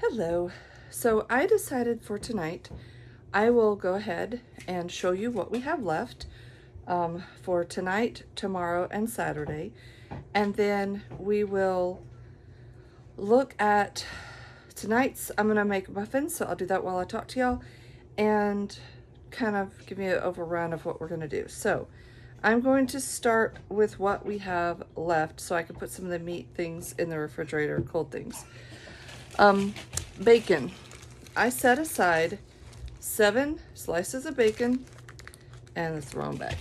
Hello. So I decided for tonight, I will go ahead and show you what we have left for tonight, tomorrow, and Saturday. And then we will look at tonight's, I'm going to make muffins, so I'll do that while I talk to y'all, and kind of give you an overrun of what we're going to do. So I'm going to start with what we have left so I can put some of the meat things in the refrigerator, cold things. Bacon. I set aside 7 slices of bacon, and it's the wrong bag.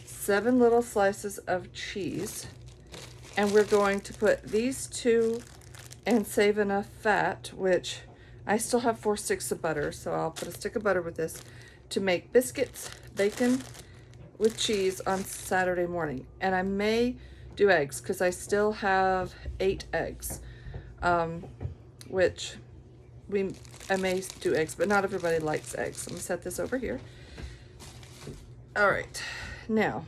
7 little slices of cheese, and we're going to put these 2 and save enough fat, which I still have 4 sticks of butter, so I'll put a stick of butter with this to make biscuits, bacon with cheese on Saturday morning. And I may do eggs because I still have 8 eggs. Which I may do eggs, but not everybody likes eggs. Let me set this over here. All right, now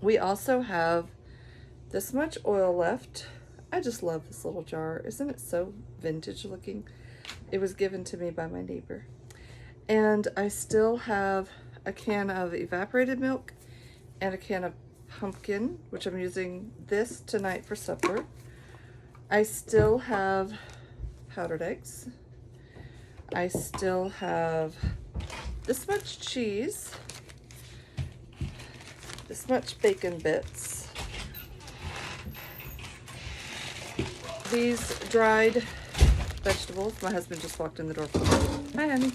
we also have this much oil left. I just love this little jar. Isn't it so vintage looking? It was given to me by my neighbor. And I still have a can of evaporated milk and a can of pumpkin, which I'm using this tonight for supper. I still have powdered eggs. I still have this much cheese, this much bacon bits, these dried vegetables. My husband just walked in the door. Hi, honey.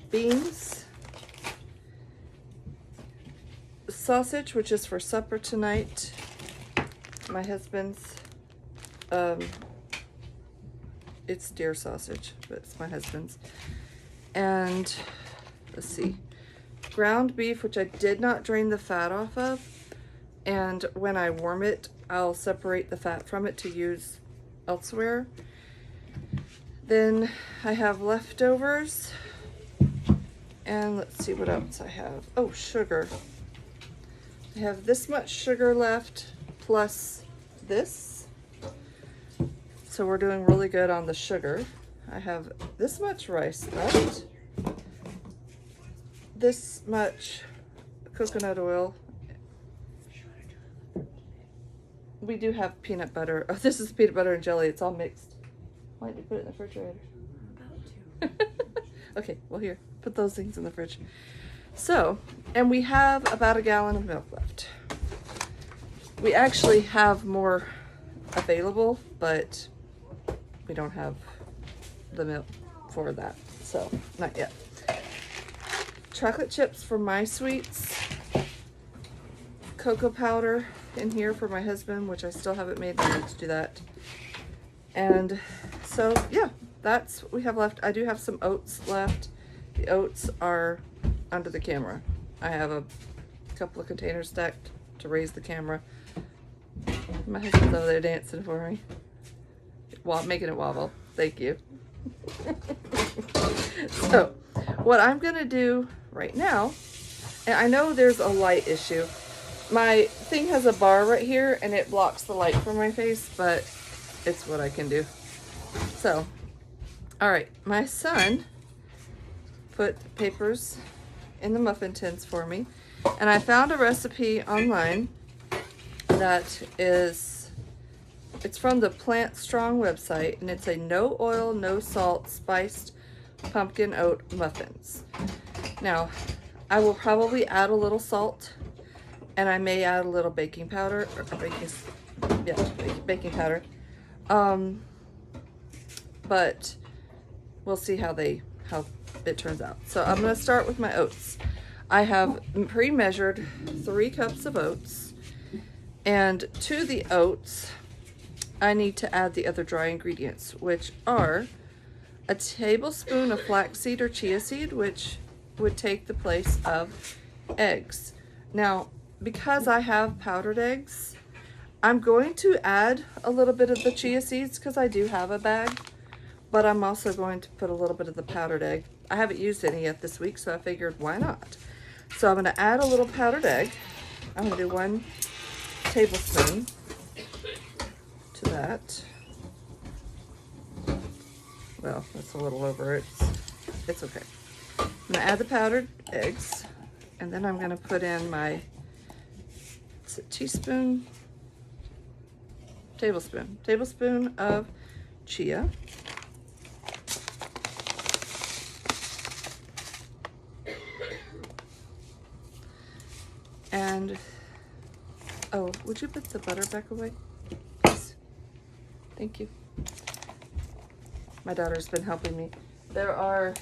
Beans, sausage, which is for supper tonight. My husband's it's deer sausage, but it's my husband's. And let's see, ground beef, which I did not drain the fat off of, and when I warm it I'll separate the fat from it to use elsewhere. Then I have leftovers, and let's see what else I have. Oh, sugar. I have this much sugar left plus this. So we're doing really good on the sugar. I have this much rice left, this much coconut oil. We do have peanut butter. Oh, this is peanut butter and jelly. It's all mixed. Why did you put it in the refrigerator? I'm about to. Okay, well here, put those things in the fridge. So, and we have about 1 gallon of milk left. We actually have more available, but we don't have the milk for that, so not yet. Chocolate chips for my sweets, cocoa powder in here for my husband, which I still haven't made. I need to do that. And so yeah, that's what we have left. I do have some oats left. The oats are under the camera. I have a couple of containers stacked to raise the camera. My husband's over there dancing for me, making it wobble. Thank you. So what I'm gonna do right now, and I know there's a light issue. My thing has a bar right here and it blocks the light from my face, but it's what I can do. So, all right, my son put papers in the muffin tins for me, and I found a recipe online that is, it's from the Plant Strong website, and it's a no oil, no salt, spiced pumpkin oat muffins. Now, I will probably add a little salt, and I may add a little baking powder, or baking powder. But we'll see how it turns out. So I'm gonna start with my oats. I have pre-measured 3 cups of oats, and to the oats, I need to add the other dry ingredients, which are a tablespoon of flaxseed or chia seed, which would take the place of eggs. Now, because I have powdered eggs, I'm going to add a little bit of the chia seeds because I do have a bag, but I'm also going to put a little bit of the powdered egg. I haven't used any yet this week, so I figured why not? So I'm gonna add a little powdered egg. I'm gonna do 1 tablespoon to that. Well, that's a little over. It's okay. I'm gonna add the powdered eggs, and then I'm gonna put in my tablespoon of chia. And, oh, would you put the butter back away, please? Thank you. My daughter's been helping me. There are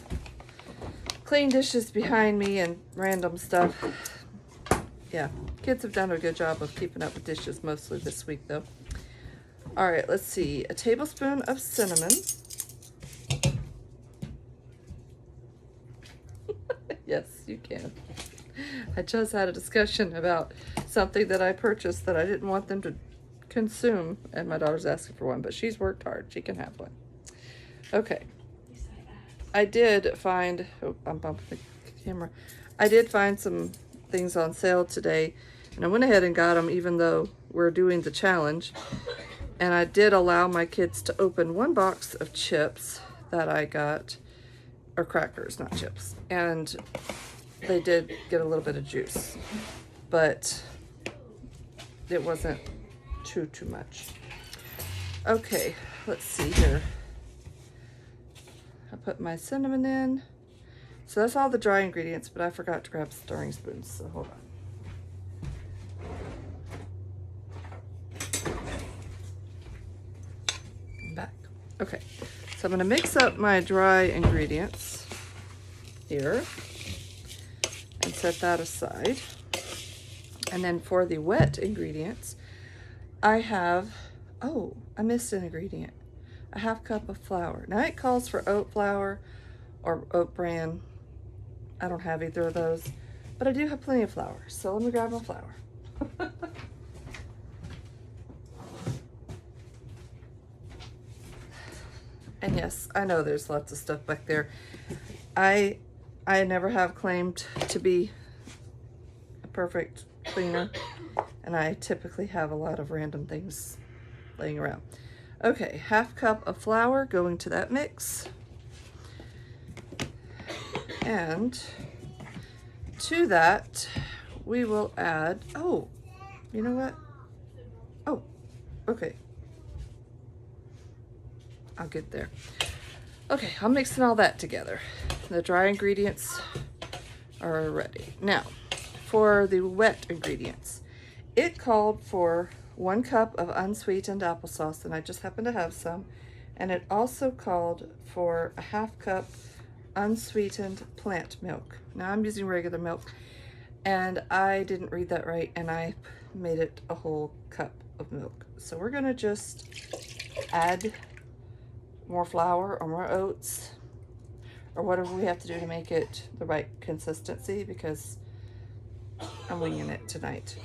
clean dishes behind me and random stuff. Yeah, kids have done a good job of keeping up with dishes mostly this week, though. All right, let's see. A tablespoon of cinnamon. Yes, you can. I just had a discussion about something that I purchased that I didn't want them to consume, and my daughter's asking for one, but she's worked hard. She can have one. Okay. I did find, oh, I'm bumping the camera. I did find some things on sale today, and I went ahead and got them even though we're doing the challenge. And I did allow my kids to open one box of chips that I got, or crackers, not chips. And they did get a little bit of juice, but it wasn't too much. Okay, let's see here. I put my cinnamon in. So that's all the dry ingredients, but I forgot to grab stirring spoons, so hold on. I'm back. Okay, so I'm gonna mix up my dry ingredients here and set that aside. And then for the wet ingredients, I have, oh, I missed an ingredient. A half cup of flour. Now it calls for oat flour or oat bran. I don't have either of those, but I do have plenty of flour. So let me grab my flour. And yes, I know there's lots of stuff back there. I never have claimed to be a perfect cleaner, and I typically have a lot of random things laying around. Okay, half cup of flour going to that mix. And to that, we will add, oh, you know what? Oh, okay. I'll get there. Okay, I'm mixing all that together. The dry ingredients are ready. Now, for the wet ingredients, it called for 1 cup of unsweetened applesauce, and I just happen to have some. And it also called for a half cup unsweetened plant milk. Now I'm using regular milk, and I didn't read that right, and I made it a whole cup of milk. So we're gonna just add more flour or more oats or whatever we have to do to make it the right consistency, because I'm winging it tonight.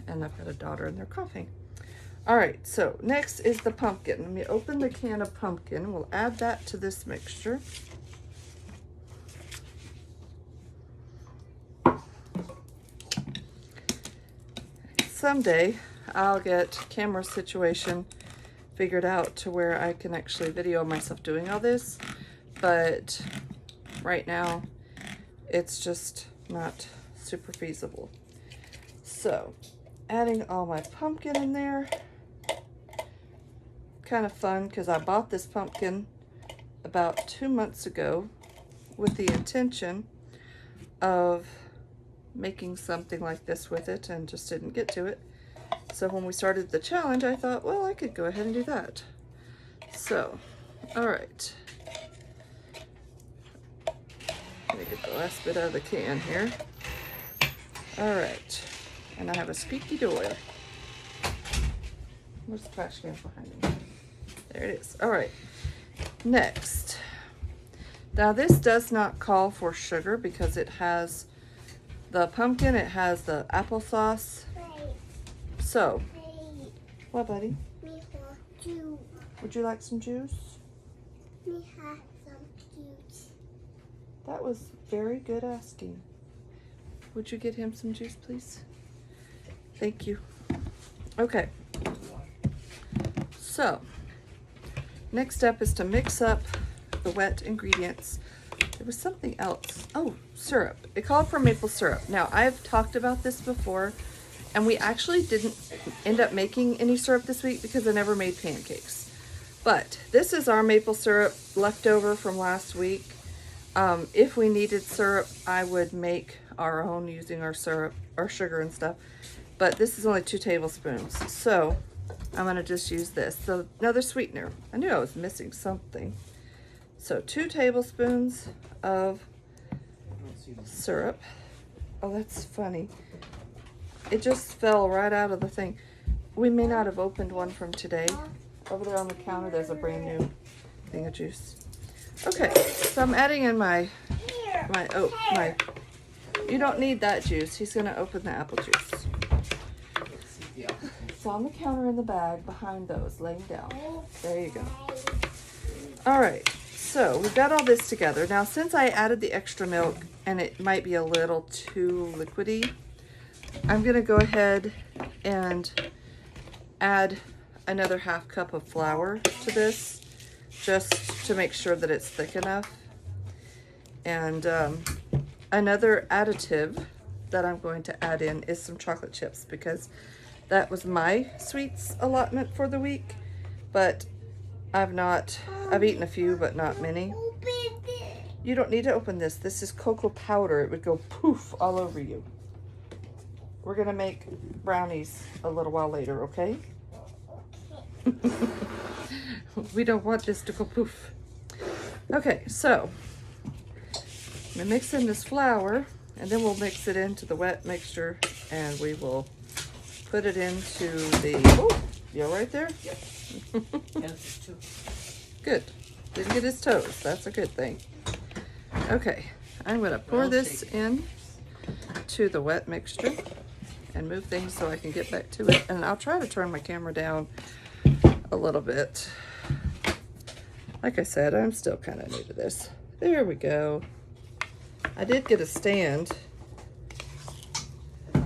And I've got a daughter and they're coughing. All right, so next is the pumpkin. Let me open the can of pumpkin. We'll add that to this mixture. Someday I'll get camera situation figured out to where I can actually video myself doing all this, but right now it's just not super feasible. So adding all my pumpkin in there. Kind of fun because I bought this pumpkin about 2 months ago with the intention of making something like this with it and just didn't get to it. So when we started the challenge, I thought, well, I could go ahead and do that. So, all right. Let me get the last bit out of the can here. All right. And I have a squeaky door. Where's the trash can behind me? There it is. All right. Next. Now this does not call for sugar because it has the pumpkin, it has the applesauce. So, what, buddy? Would you like some juice? That was very good asking. Would you get him some juice, please? Thank you. Okay. So, next step is to mix up the wet ingredients. There was something else. Oh, syrup. It called for maple syrup. Now, I've talked about this before, and we actually didn't end up making any syrup this week because I never made pancakes. But this is our maple syrup left over from last week. If we needed syrup, I would make our own using our syrup, our sugar and stuff. But this is only 2 tablespoons. So I'm going to just use this. So another sweetener. I knew I was missing something. So 2 tablespoons of syrup. Oh, that's funny. It just fell right out of the thing. We may not have opened one from today. Over there on the counter, there's a brand new thing of juice. Okay, so I'm adding in my, you don't need that juice. He's gonna open the apple juice. It's on the counter in the bag behind those, laying down. There you go. All right, so we've got all this together. Now, since I added the extra milk and it might be a little too liquidy, I'm gonna go ahead and add another 1/2 cup of flour to this, just to make sure that it's thick enough. And another additive that I'm going to add in is some chocolate chips, because that was my sweets allotment for the week, but I've eaten a few, but not many. You don't need to open this. This is cocoa powder. It would go poof all over you. We're gonna make brownies a little while later, okay? We don't want this to go poof. Okay, so I'm gonna mix in this flour, and then we'll mix it into the wet mixture, and we will put it into the, oh, you all right there? Yep. And it's 2. Good. Didn't get his toes. That's a good thing. Okay, I'm gonna pour this in to the wet mixture and move things so I can get back to it. And I'll try to turn my camera down a little bit. Like I said, I'm still kind of new to this. There we go. I did get a stand.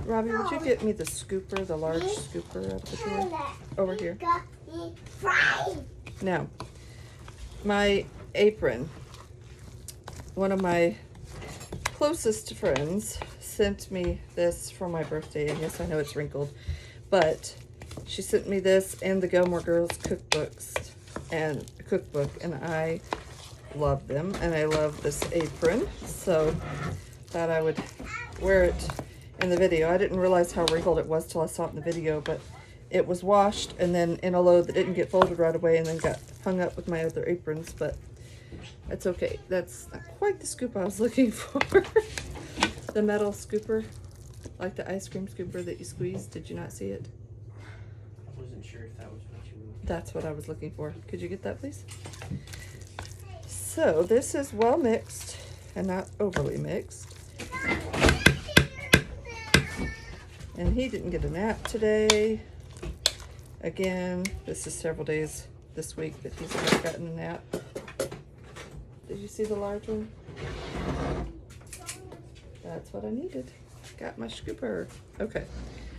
Robbie, would you get me the scooper, the large scooper up the drawer? Over here. Now, my apron. One of my closest friends sent me this for my birthday, and yes, I know it's wrinkled, but she sent me this and the Gilmore Girls cookbook, and I love them, and I love this apron, so thought I would wear it in the video. I didn't realize how wrinkled it was till I saw it in the video, but it was washed and then in a load that didn't get folded right away and then got hung up with my other aprons, but it's okay. That's not quite the scoop I was looking for. The metal scooper, like the ice cream scooper that you squeeze. Did you not see it? I wasn't sure if that was what you were. That's what I was looking for. Could you get that, please? So this is well mixed and not overly mixed. And he didn't get a nap today. Again, this is several days this week that he's not gotten a nap. Did you see the large one? That's what I needed. Got my scooper. Okay.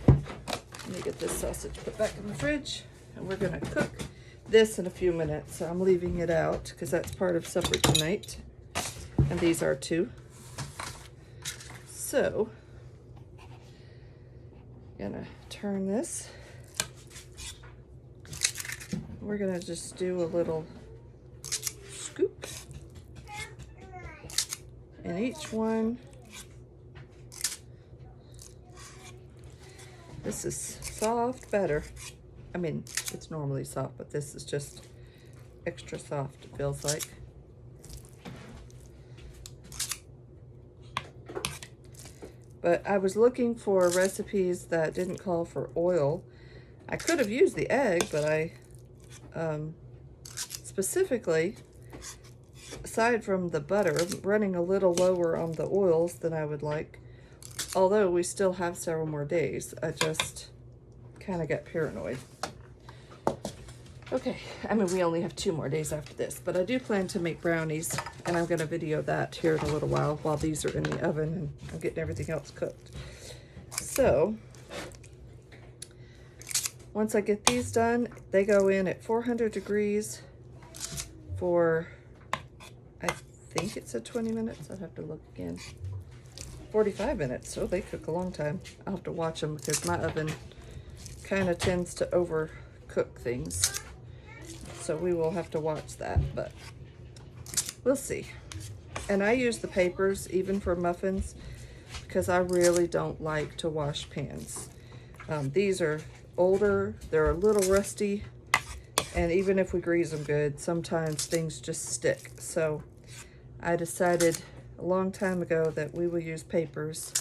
Let me get this sausage put back in the fridge. And we're going to cook this in a few minutes. So I'm leaving it out because that's part of supper tonight. And these are too. So, gonna turn this. We're gonna just do a little scoop in each one. This is soft batter. I mean, it's normally soft, but this is just extra soft, it feels like. But I was looking for recipes that didn't call for oil. I could have used the egg, but I specifically, aside from the butter, running a little lower on the oils than I would like. Although we still have several more days. I just kind of got paranoid. Okay, I mean, we only have 2 more days after this, but I do plan to make brownies, and I'm going to video that here in a little while these are in the oven and I'm getting everything else cooked. So, once I get these done, they go in at 400 degrees for, I think it said 20 minutes. I'd have to look again. 45 minutes, so they cook a long time. I'll have to watch them because my oven kind of tends to overcook things. So we will have to watch that, but we'll see. And I use the papers even for muffins because I really don't like to wash pans. These are older, they're a little rusty, and even if we grease them good, sometimes things just stick. So I decided a long time ago that we will use papers.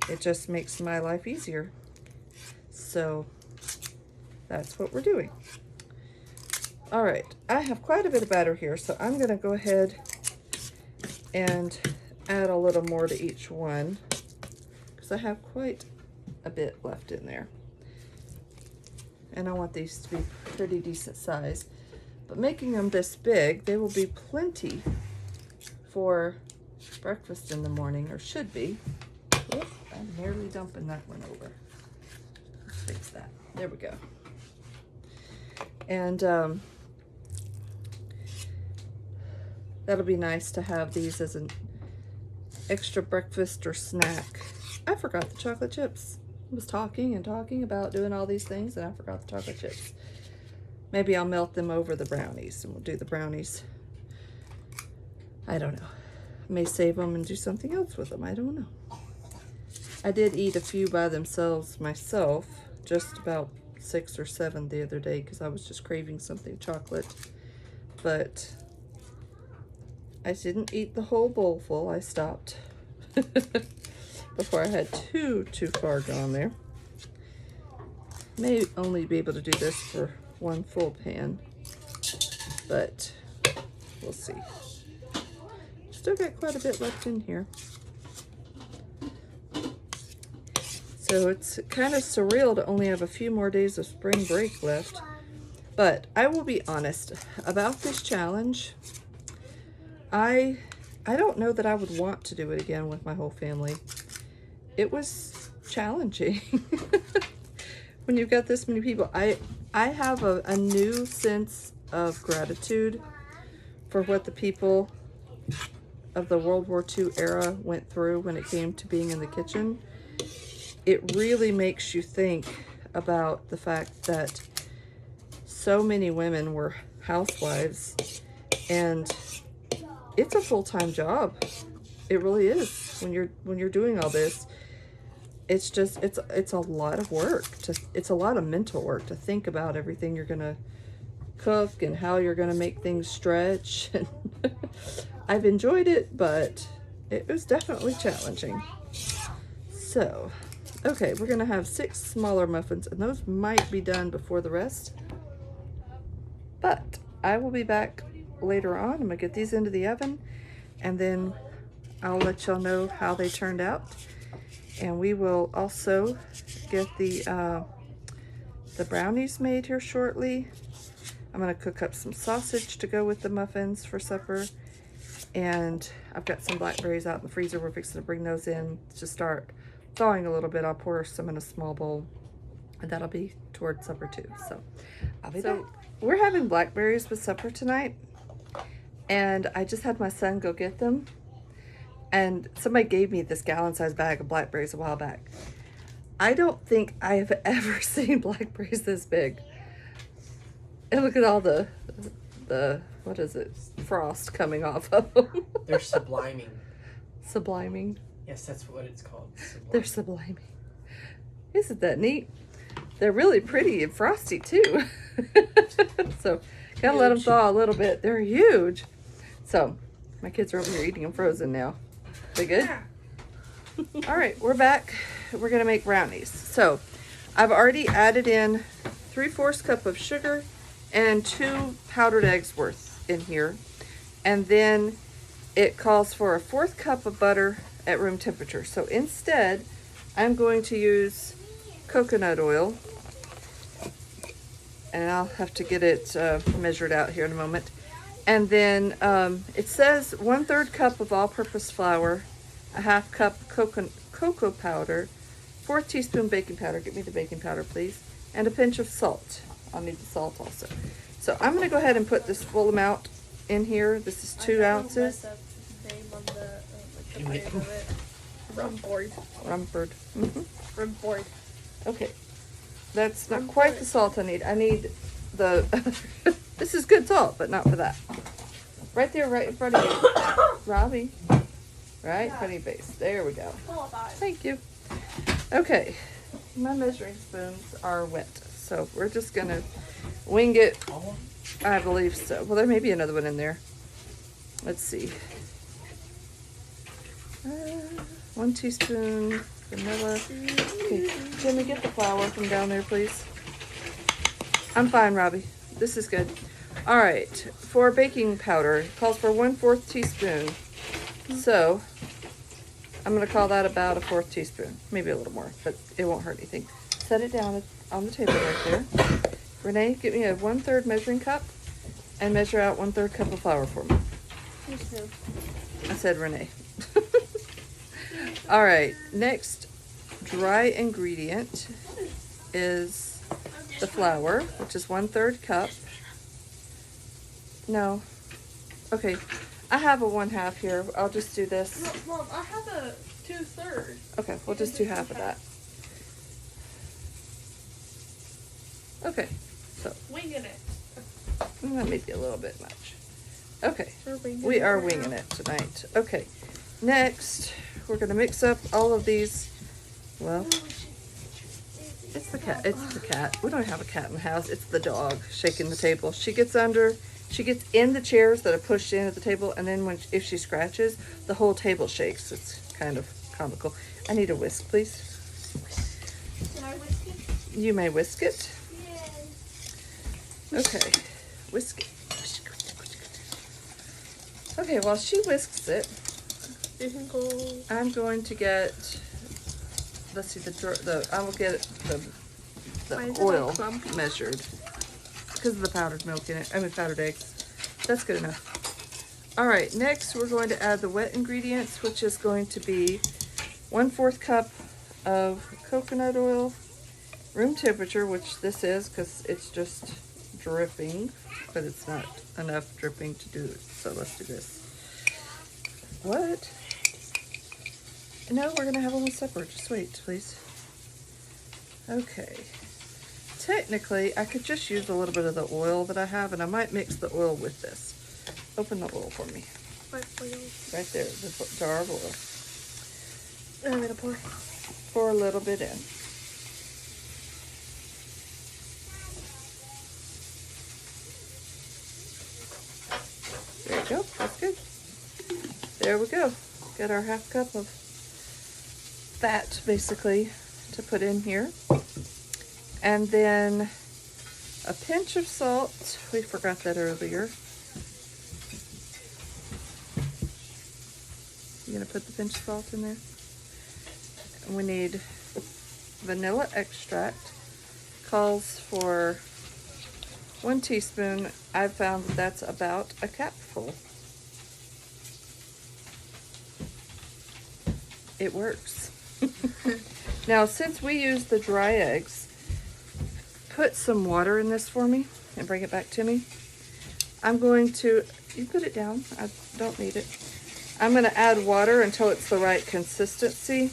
It just makes my life easier. So that's what we're doing. All right, I have quite a bit of batter here, so I'm gonna go ahead and add a little more to each one because I have quite a bit left in there. And I want these to be pretty decent size. But making them this big, they will be plenty for breakfast in the morning, or should be. Oop, I'm nearly dumping that one over. Let's fix that. There we go. And that'll be nice to have these as an extra breakfast or snack. I forgot the chocolate chips. I was talking and talking about doing all these things and I forgot the chocolate chips. Maybe I'll melt them over the brownies and we'll do the brownies. I don't know. I may save them and do something else with them. I don't know. I did eat a few by themselves myself, just about 6 or 7 the other day because I was just craving something chocolate. But I didn't eat the whole bowl full. I stopped before I had too far gone there. May only be able to do this for 1 full pan, but we'll see. Still got quite a bit left in here. So it's kind of surreal to only have a few more days of spring break left. But I will be honest about this challenge. I don't know that I would want to do it again with my whole family. It was challenging. When you've got this many people, I have a new sense of gratitude for what the people of the World War II era went through when it came to being in the kitchen. It really makes you think about the fact that so many women were housewives, and it's a full-time job. It really is. When you're doing all this, it's just it's a lot of work. It's a lot of mental work to think about everything you're gonna cook and how you're gonna make things stretch. I've enjoyed it, but it was definitely challenging. So, okay, we're gonna have 6 smaller muffins, and those might be done before the rest. But I will be back later on. I'm gonna get these into the oven, and then I'll let y'all know how they turned out. And we will also get the brownies made here shortly. I'm gonna cook up some sausage to go with the muffins for supper. And I've got some blackberries out in the freezer. We're fixing to bring those in to start thawing a little bit. I'll pour some in a small bowl, and that'll be towards supper too. So I'll be back. We're having blackberries with supper tonight, and I just had my son go get them. And somebody gave me this gallon-sized bag of blackberries a while back. I don't think I have ever seen blackberries this big. And look at all the what is it, frost coming off of them. They're subliming. Subliming? Yes, that's what it's called. Subliming. They're subliming. Isn't that neat? They're really pretty and frosty too. So, gotta let them thaw a little bit. They're huge. So, my kids are over here eating them frozen now. They good? All right, we're back. We're gonna make brownies. So, I've already added in 3/4 cup of sugar and 2 powdered eggs worth in here. And then it calls for a 1/4 cup of butter at room temperature. So instead, I'm going to use coconut oil. And I'll have to get it measured out here in a moment. And then it says 1/3 cup of all-purpose flour, a 1/2 cup cocoa powder, 1/4 teaspoon baking powder. Get me the baking powder, please. And a pinch of salt. I'll need the salt also. So I'm going to go ahead and put this full amount in here. This is 2 ounces. Name on the You like the make- of it. Rumboard. Rumford. Mm-hmm. Rumboard. Okay. That's not quite the salt I need. I need the, this is good salt, but not for that. Right there, right in front of you. Robbie. Right in front of your face. There we go. Thank you. Okay. My measuring spoons are wet, so we're just gonna wing it. I believe so. Well, there may be another one in there. Let's see. 1 teaspoon vanilla. Okay, Jimmy, get the flour from down there, please. I'm fine, Robbie. This is good. All right, for baking powder, it calls for 1/4 teaspoon. So, I'm gonna call that about a 1/4 teaspoon. Maybe a little more, but it won't hurt anything. Set it down on the table right there. Renee, get me a 1/3 measuring cup and measure out 1/3 cup of flour for me. I said Renee. All right, next dry ingredient is the flour, which is 1/3 cup. No. Okay, I have a 1/2 here. I'll just do this. Mom, I have a 2/3. Okay, we'll just do half of that. Okay, so Winging it. that may be a little bit much. Okay, We're winging we it are right winging now. it tonight. Okay, next we're gonna mix up all of these. Well, it's the cat. It's the cat. We don't have a cat in the house. It's the dog shaking the table. She gets under. She gets in the chairs that are pushed in at the table, and then if she scratches, the whole table shakes. It's kind of comical. I need a whisk, please. Can I whisk it? You may whisk it. Yay. Okay, whisk it. Okay, while she whisks it, You can go. I'm going to get. Let's see I will get the Why is it all oil clumpy? measured because of the powdered milk in it. I mean powdered eggs. That's good enough. All right, next we're going to add the wet ingredients, which is going to be 1/4 cup of coconut oil, room temperature, which this is because it's just dripping, but it's not enough dripping to do it. So let's do this. What? No, we're gonna have them separate. Just wait, please. Okay. Technically, I could just use a little bit of the oil that I have, and I might mix the oil with this. Open the oil for me. What oil? Right there, the jar of oil. I'm gonna pour. Pour a little bit in. There you go. That's good. There we go. Got our 1/2 cup of fat, basically, to put in here. And then a pinch of salt. We forgot that earlier. You gonna put the pinch of salt in there? And we need vanilla extract. Calls for 1 teaspoon. I've found that that's about a capful. It works. Now, since we use the dry eggs, put some water in this for me and bring it back to me. I'm going to, you put it down. I don't need it. I'm going to add water until it's the right consistency.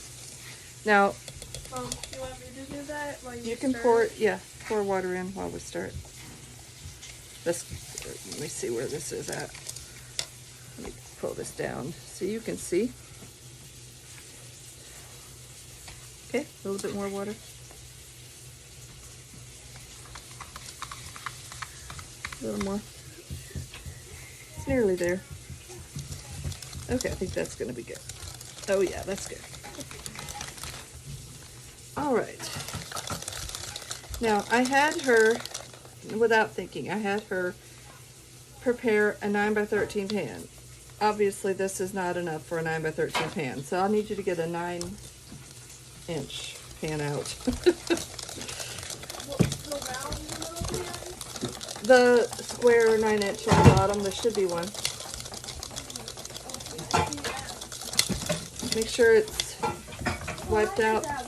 Now, You want me to do that while you you can stir pour it? it, yeah, pour water in while we start. Let me see where this is at. Let me pull this down so you can see. Okay, a little bit more water. A little more. It's nearly there. Okay, I think that's gonna be good. Oh yeah, that's good. All right. Now, I had her, without thinking, I had her prepare a 9x13 pan. Obviously, this is not enough for a 9x13 pan, so I'll need you to get a 9-inch pan out. The round little pan? The square 9-inch on the bottom, there should be one. Make sure it's wiped out. I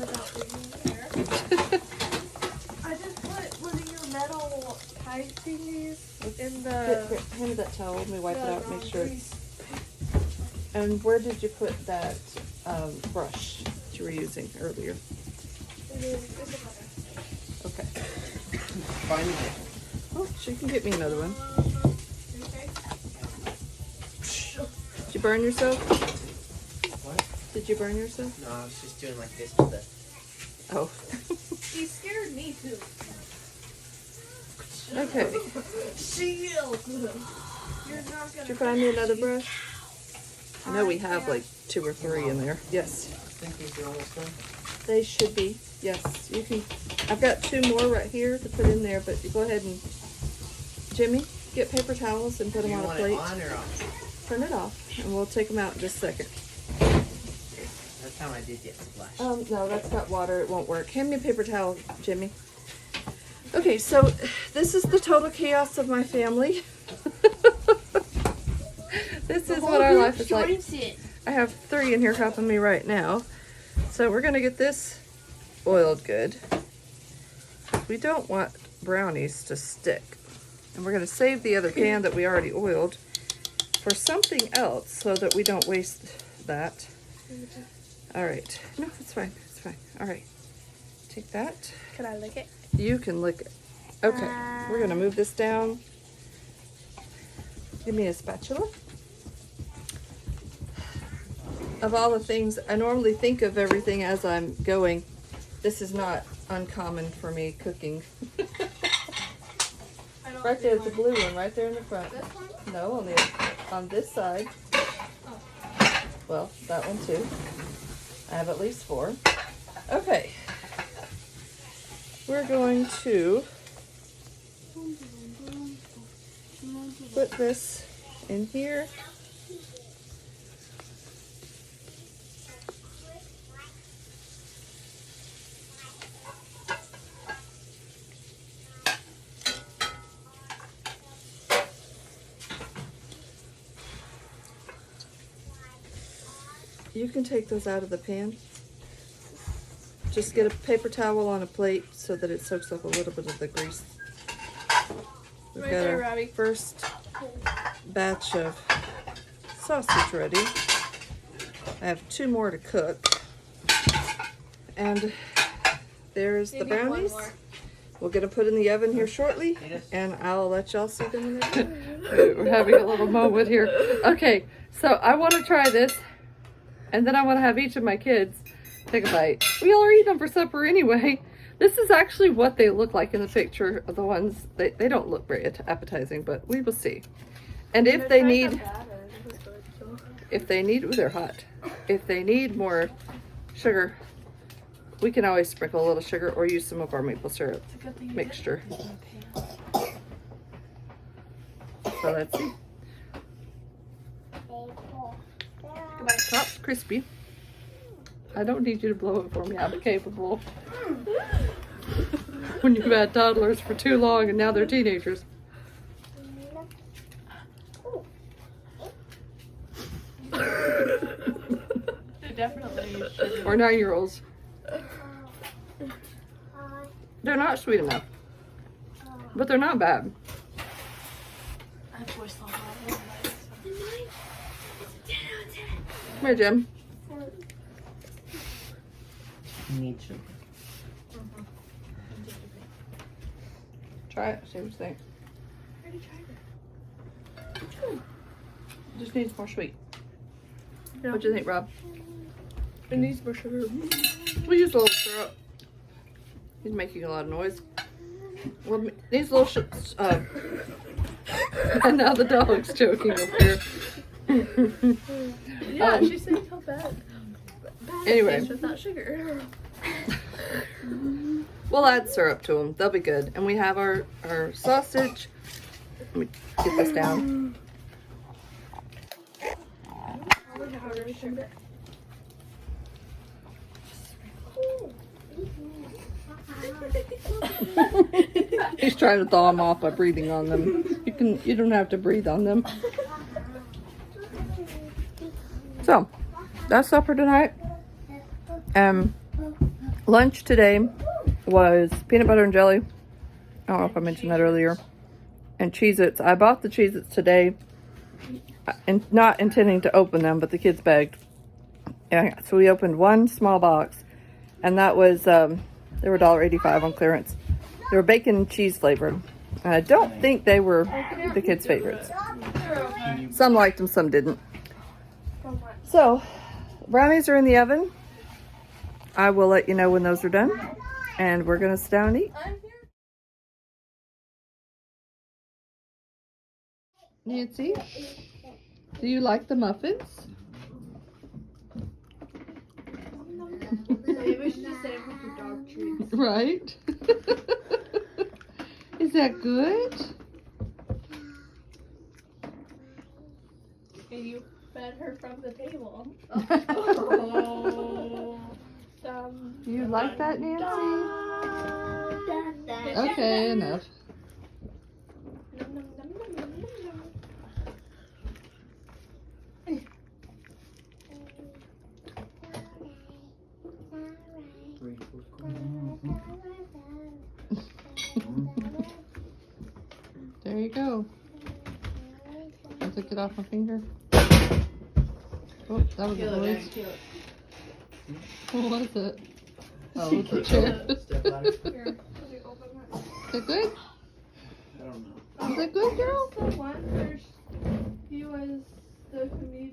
just put one of your metal icing these in Here, the. hand me that towel. Let me wipe it the out. Make wrong sure grease. it's. And where did you put that brush that you were using earlier? Okay. Find it. Oh, she can get me another one. Okay. Did you burn yourself? What? Did you burn yourself? No, I was just doing like this with the. Oh. He scared me too. Okay. Shield. You're not gonna. Did you find me another brush? I know we have Yeah. like 2 or 3 in there. Yes. I think these are almost done. They should be. Yes. You can. I've got 2 more right here to put in there, but you go ahead and. Jimmy, get paper towels and put Do them you on a want plate. it on or off? Turn it off, and we'll take them out in just a second. That time I did get splashed. No, that's got water. It won't work. Hand me a paper towel, Jimmy. Okay, so this is the total chaos of my family. This is what our life is like. I have 3 in here helping me right now. So we're gonna get this oiled good. We don't want brownies to stick. And we're gonna save the other pan that we already oiled for something else so that we don't waste that. All right. No, it's fine. It's fine. All right. Take that. Can I lick it? You can lick it. Okay. We're gonna move this down. Give me a spatula. Of all the things, I normally think of everything as I'm going. This is not uncommon for me cooking. I don't Right see there's the one. blue one, right there in the front. This one? No, on this side. Oh. Well, that one too. I have at least 4. Okay. We're going to put this in here. You can take those out of the pan. Just get a paper towel on a plate so that it soaks up a little bit of the grease. We've Right got there, our Robbie. first batch of sausage ready. I have 2 more to cook. And there's the Maybe one brownies. more. We're gonna put in the oven here shortly, Yes. and I'll let y'all see them in a minute. We're having a little moment here. Okay, so I want to try this, and then I want to have each of my kids take a bite. We all are eating them for supper anyway. This is actually what they look like in the picture of the ones. They don't look very appetizing, but we will see. And if they need, ooh, they're hot. If they need more sugar, we can always sprinkle a little sugar or use some of our maple syrup mixture. So let's see. Top's crispy. I don't need you to blow it for me. I'm capable. When you've had toddlers for too long and now they're teenagers. Definitely. Or 9-year-olds. They're not sweet enough. But they're not bad. Come here, Jim. You need sugar. Try it. See what you think. Just needs more sweet. What do you think, Rob? It needs more sugar. We'll use a little syrup. He's making a lot of noise. Well, needs a little and now the dog's choking up here. Yeah, she's saying how bad. Anyway. Taste without sugar. We'll add syrup to them. They'll be good. And we have our sausage. Let me get this down. He's trying to thaw them off by breathing on them. You don't have to breathe on them. So, that's supper tonight. Lunch today was peanut butter and jelly. I don't know if I mentioned that earlier. and Cheez-Its. I bought the Cheez-Its today, and not intending to open them, but the kids begged. Yeah, so we opened one small box, and that was, they were $1.85 on clearance. They were bacon and cheese flavored. And I don't think they were the kids' favorites. Some liked them, some didn't. So, brownies are in the oven. I will let you know when those are done. And we're going to sit down and eat. Nancy, do you like the muffins? Maybe we should just say it for dog treats. Right? Is that good? And you fed her from the table. Oh. You like that, Nancy? Okay. Okay, enough. There you go. I took it off my finger. Oh, that was a noise. What was it? Oh, it's a chair. Step ladder. Is it good? I don't know. Is it good, girl? The one where he was the comedian.